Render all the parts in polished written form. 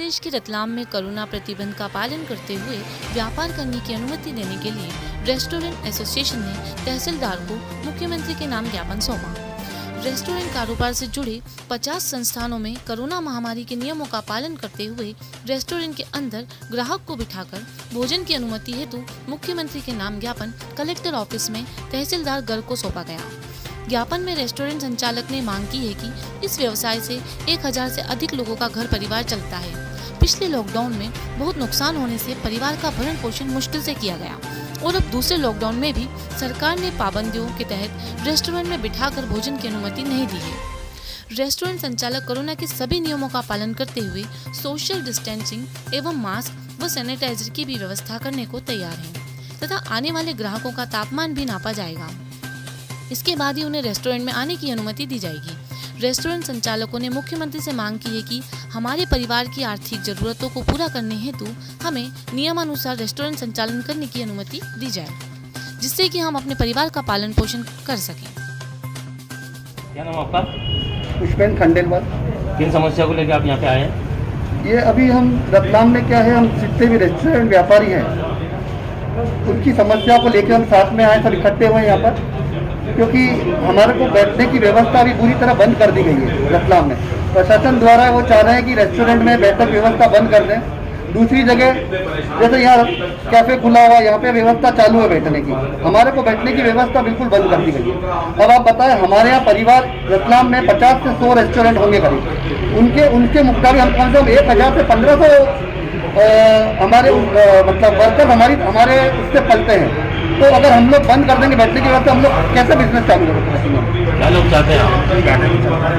प्रदेश के रतलाम में कोरोना प्रतिबंध का पालन करते हुए व्यापार करने की अनुमति देने के लिए रेस्टोरेंट एसोसिएशन ने तहसीलदार को मुख्यमंत्री के नाम ज्ञापन सौंपा। रेस्टोरेंट कारोबार से जुड़े 50 संस्थानों में कोरोना महामारी के नियमों का पालन करते हुए रेस्टोरेंट के अंदर ग्राहक को बिठाकर भोजन की अनुमति हेतु मुख्यमंत्री के नाम ज्ञापन कलेक्टर ऑफिस में तहसीलदार गर्ग को सौंपा गया। ज्ञापन में रेस्टोरेंट संचालक ने मांग की है कि इस व्यवसाय से 1000 से अधिक लोगों का घर परिवार चलता है। पिछले लॉकडाउन में बहुत नुकसान होने से परिवार का भरण पोषण मुश्किल से किया गया और अब दूसरे लॉकडाउन में भी सरकार ने पाबंदियों के तहत रेस्टोरेंट में बिठाकर भोजन की अनुमति नहीं दी है। रेस्टोरेंट संचालक कोरोना के सभी नियमों का पालन करते हुए सोशल डिस्टेंसिंग एवं मास्क व सैनिटाइजर की भी व्यवस्था करने को तैयार है तथा आने वाले ग्राहकों का तापमान भी नापा जाएगा। इसके बाद ही उन्हें रेस्टोरेंट में आने की अनुमति दी जाएगी। रेस्टोरेंट संचालकों ने मुख्यमंत्री से मांग की है कि हमारे परिवार की आर्थिक जरूरतों को पूरा करने हेतु हमें नियमानुसार रेस्टोरेंट संचालन करने की अनुमति दी जाए, जिससे कि हम अपने परिवार का पालन पोषण कर सकें। क्या नाम आपका? पुष्पेंद्र खंडेलवाल। किन समस्या को लेकर आप यहाँ पे आए हैं? ये अभी हम रतलाम में क्या है, हम जितने भी रेस्टोरेंट व्यापारी हैं उनकी समस्या को लेकर हम साथ में आए, सब इकट्ठे हुए यहाँ पर, क्योंकि हमारे को बैठने की व्यवस्था अभी पूरी तरह बंद कर दी गई है रतलाम में। प्रशासन द्वारा वो चाह रहे हैं कि रेस्टोरेंट में बैठक व्यवस्था बंद कर दें। दूसरी जगह जैसे यहाँ कैफे खुला हुआ, यहाँ पे व्यवस्था चालू है बैठने की, हमारे को बैठने की व्यवस्था बिल्कुल बंद कर दी गई है। अब आप बताएं, हमारे यहाँ परिवार रतलाम में 50 से 100 रेस्टोरेंट होंगे करीब, उनके मुकाबले हम कम से कम 1000 से 1500 हमारे मतलब वर्कर हमारे उससे पलते हैं। तो अगर हम लोग बंद कर देंगे बैठने की व्यवस्था, हम लोग कैसे बिजनेस चालू करेंगे? क्या लोग चाहते हैं?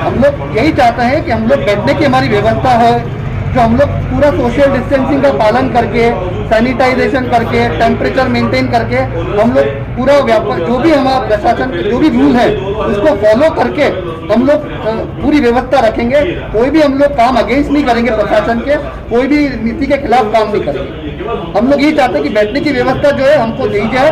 हम लोग यही चाहते हैं कि हम लोग बैठने की हमारी व्यवस्था हो, जो हम लोग पूरा सोशल डिस्टेंसिंग का पालन करके, सैनिटाइजेशन करके, टेम्परेचर मेंटेन करके हम लोग पूरा व्यापार जो भी हमारा प्रशासन जो भी रूल है उसको फॉलो करके हम लोग पूरी व्यवस्था रखेंगे। कोई भी हम लोग काम अगेंस्ट नहीं करेंगे, प्रशासन के कोई भी नीति के खिलाफ काम नहीं करेंगे। हम लोग यही चाहते हैं कि बैठने की व्यवस्था जो है हमको दी जाए,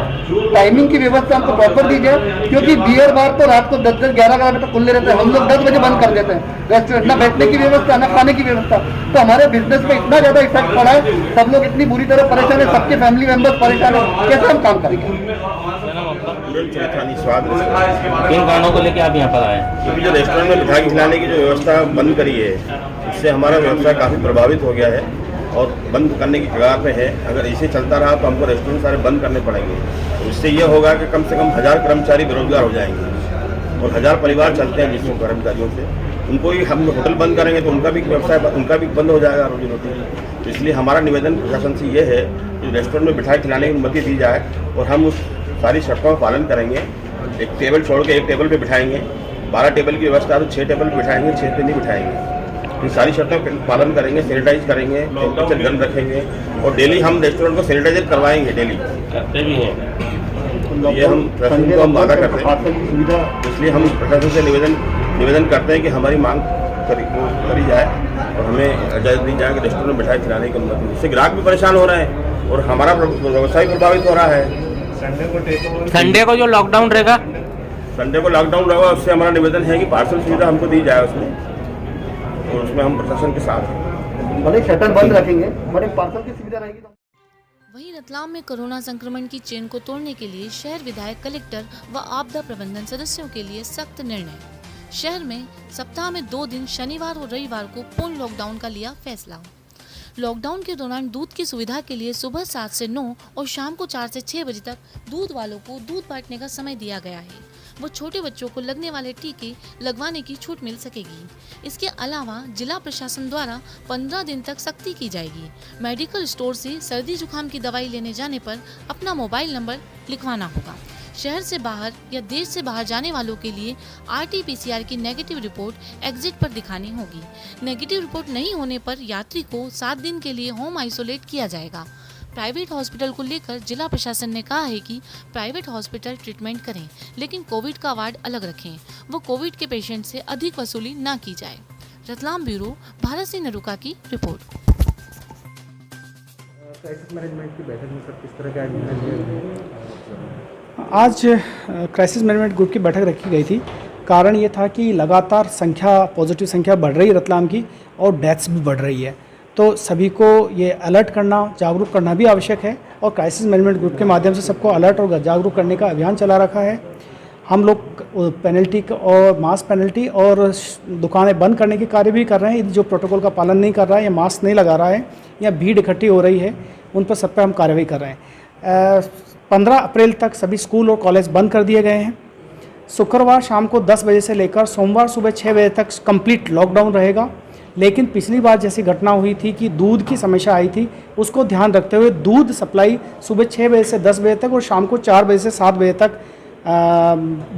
टाइमिंग की व्यवस्था हमको प्रॉपर दी जाए, क्योंकि बियर बार तो रात को 10-10, 11-11 बजे तक खुले रहते हैं, हम लोग 10 बजे बंद कर देते हैं रेस्टोरेंट। ना बैठने की व्यवस्था, ना खाने की व्यवस्था, तो हमारे बिजनेस पे इतना ज्यादा इफेक्ट पड़ा है, सब लोग इतनी बुरी तरह परेशान है, सबके फैमिली मेंबर्स परेशान है, कैसे हम काम करेंगे? किन कारणों को लेकर आप यहाँ पर आए? क्योंकि जो रेस्टोरेंट में मिठाई खिलाने की जो व्यवस्था बंद करी है, उससे हमारा व्यवसाय काफ़ी प्रभावित हो गया है और बंद करने की कगार पे है। अगर ऐसे चलता रहा तो हमको रेस्टोरेंट सारे बंद करने पड़ेंगे। तो इससे ये होगा कि कम से कम 1000 कर्मचारी बेरोजगार हो जाएंगे और 1000 परिवार चलते हैं जिसमें कर्मचारियों से, उनको ही हम होटल बंद करेंगे तो उनका भी व्यवसाय उनका भी बंद हो जाएगा, रोजी रोटी। तो इसलिए हमारा निवेदन प्रशासन से ये है कि रेस्टोरेंट में मिठाई खिलाने की अनुमति दी जाए और हम उस सारी शर्तों का पालन करेंगे। एक टेबल छोड़ के एक टेबल पे बिठाएंगे, 12 टेबल की व्यवस्था है तो 6 टेबल पे बिठाएंगे, 6 पे नहीं बिठाएंगे। इन सारी शर्तों का पालन करेंगे, सैनिटाइज करेंगे, टेम्परेचर गन रखेंगे और डेली हम रेस्टोरेंट को सैनिटाइजर करवाएंगे, डेली करते भी हैं। ये हम प्रशासन को हम वादा करते हैं, इसलिए हम प्रशासन से निवेदन करते हैं कि हमारी मांग करी जाए और हमें इजाज़त दी जाए कि रेस्टोरेंट में मिठाई खिलाने की अनुमति। इससे ग्राहक भी परेशान हो रहे हैं और हमारा व्यवसाय प्रभावित हो रहा है। संडे को जो लॉकडाउन रहेगा, उससे हमारा निवेदन है कि पार्सल सुविधा हमको दी जाए उसमें, और उसमें हम प्रशासन के साथ भले शटर बंद रखेंगे, बड़े पार्सल की सुविधा रहेगी। वहीं रतलाम में कोरोना संक्रमण की चेन को तोड़ने के लिए शहर विधायक, कलेक्टर व आपदा प्रबंधन सदस्यों के लिए सख्त निर्णय। शहर में सप्ताह में 2 दिन शनिवार और रविवार को पूर्ण लॉकडाउन का लिया फैसला। लॉकडाउन के दौरान दूध की सुविधा के लिए सुबह 7 से 9 और शाम को 4 से 6 बजे तक दूध वालों को दूध बांटने का समय दिया गया है। वो छोटे बच्चों को लगने वाले टीके लगवाने की छूट मिल सकेगी। इसके अलावा जिला प्रशासन द्वारा 15 दिन तक सख्ती की जाएगी। मेडिकल स्टोर से सर्दी जुकाम की दवाई लेने जाने पर अपना मोबाइल नंबर लिखवाना होगा। शहर से बाहर या देश से बाहर जाने वालों के लिए RT-PCR की नेगेटिव रिपोर्ट एग्जिट पर दिखानी होगी। नेगेटिव रिपोर्ट नहीं होने पर यात्री को 7 दिन के लिए होम आइसोलेट किया जाएगा। प्राइवेट हॉस्पिटल को लेकर जिला प्रशासन ने कहा है कि प्राइवेट हॉस्पिटल ट्रीटमेंट करें, लेकिन कोविड का वार्ड अलग रखें। वो कोविड के पेशेंट से अधिक वसूली न की जाए। रतलाम ब्यूरो, भारत सिंह नरुका की रिपोर्ट। क्राइसिस मैनेजमेंट की बैठक में सर किस तरह का निर्णय? आज क्राइसिस मैनेजमेंट ग्रुप की बैठक रखी गई थी। कारण ये था कि लगातार पॉजिटिव संख्या बढ़ रही है रतलाम की और डेथ्स भी बढ़ रही है। तो सभी को ये अलर्ट करना, जागरूक करना भी आवश्यक है और क्राइसिस मैनेजमेंट ग्रुप के माध्यम से सबको अलर्ट और जागरूक करने का अभियान चला रखा है। हम लोग पेनल्टी और मास पेनल्टी और दुकानें बंद करने के कार्य भी कर रहे हैं। जो प्रोटोकॉल का पालन नहीं कर रहा है या मास्क नहीं लगा रहा है या भीड़ इकट्ठी हो रही है, उन पर सब पर हम कार्रवाई कर रहे हैं। 15 अप्रैल तक सभी स्कूल और कॉलेज बंद कर दिए गए हैं। शुक्रवार शाम को 10 बजे से लेकर सोमवार सुबह 6 बजे तक कंप्लीट लॉकडाउन रहेगा। लेकिन पिछली बार जैसी घटना हुई थी कि दूध की समस्या आई थी, उसको ध्यान रखते हुए दूध सप्लाई सुबह 6 बजे से 10 बजे तक और शाम को 4 बजे से 7 बजे तक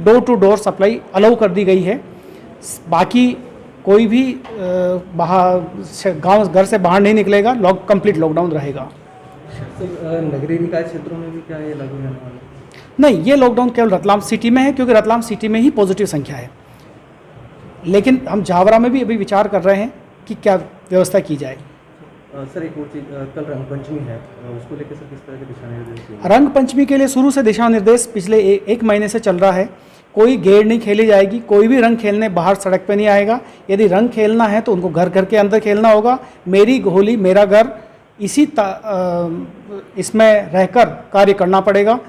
door to door supply allow कर दी गई है। बाकी कोई भी गांव घर से बाहर नहीं निकलेगा, कंप्लीट लॉकडाउन रहेगा। नगरीय निकाय क्षेत्रों में भी क्या ये लागू होने वाला है? नहीं, ये लॉकडाउन केवल रतलाम सिटी में है क्योंकि रतलाम सिटी में ही पॉजिटिव संख्या है। लेकिन हम जावरा में भी अभी विचार कर रहे हैं कि क्या व्यवस्था की जाए। सर एक और चीज़, कल रंग पंचमी है, उसको लेकर सर किस तरह के दिशा निर्देश? रंग पंचमी के लिए शुरू से दिशा निर्देश पिछले एक महीने से चल रहा है। कोई गेड़ नहीं खेली जाएगी, कोई भी रंग खेलने बाहर सड़क पे नहीं आएगा। यदि रंग खेलना है तो उनको घर घर के अंदर खेलना होगा। मेरी होली मेरा घर, इसमें रहकर कार्य करना पड़ेगा।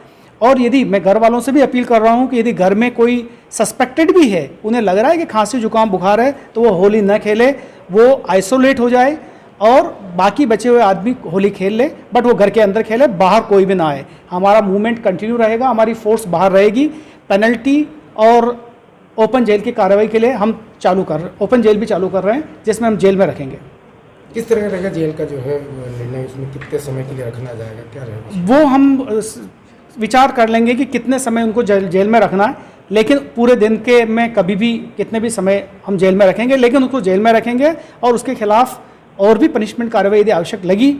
और यदि मैं घर वालों से भी अपील कर रहा हूं कि यदि घर में कोई सस्पेक्टेड भी है, उन्हें लग रहा है कि खांसी जुकाम बुखार है, तो वो होली न खेले, वो आइसोलेट हो जाए और बाकी बचे हुए आदमी होली खेल ले, बट वो घर के अंदर खेले, बाहर कोई भी ना आए। हमारा मूवमेंट कंटिन्यू रहेगा, हमारी फोर्स बाहर रहेगी। पेनल्टी और ओपन जेल की कार्रवाई के लिए हम ओपन जेल भी चालू कर रहे हैं, जिसमें हम जेल में रखेंगे। किस तरह का रहेगा जेल का जो है निर्णय, उसमें कितने समय के लिए रखना जाएगा, क्या रहेगा? वो हम विचार कर लेंगे कि कितने समय उनको जेल में रखना है, लेकिन पूरे दिन के में कभी भी कितने भी समय हम जेल में रखेंगे, लेकिन उसको जेल में रखेंगे और उसके खिलाफ और भी पनिशमेंट कार्रवाई यदि आवश्यक लगी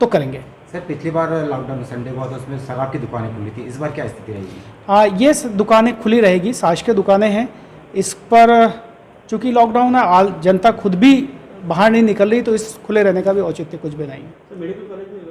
तो करेंगे। सर पिछली बार लॉकडाउन संडे हुआ था, उसमें शराब की दुकानें खुली थी, इस बार क्या स्थिति रहेगी? ये दुकानें खुली रहेगी, शासकीय दुकानें हैं। इस पर चूँकि लॉकडाउन है, जनता खुद भी बाहर नहीं निकल रही, तो इस खुले रहने का भी औचित्य कुछ भी नहीं है। मेडिकल कॉलेज में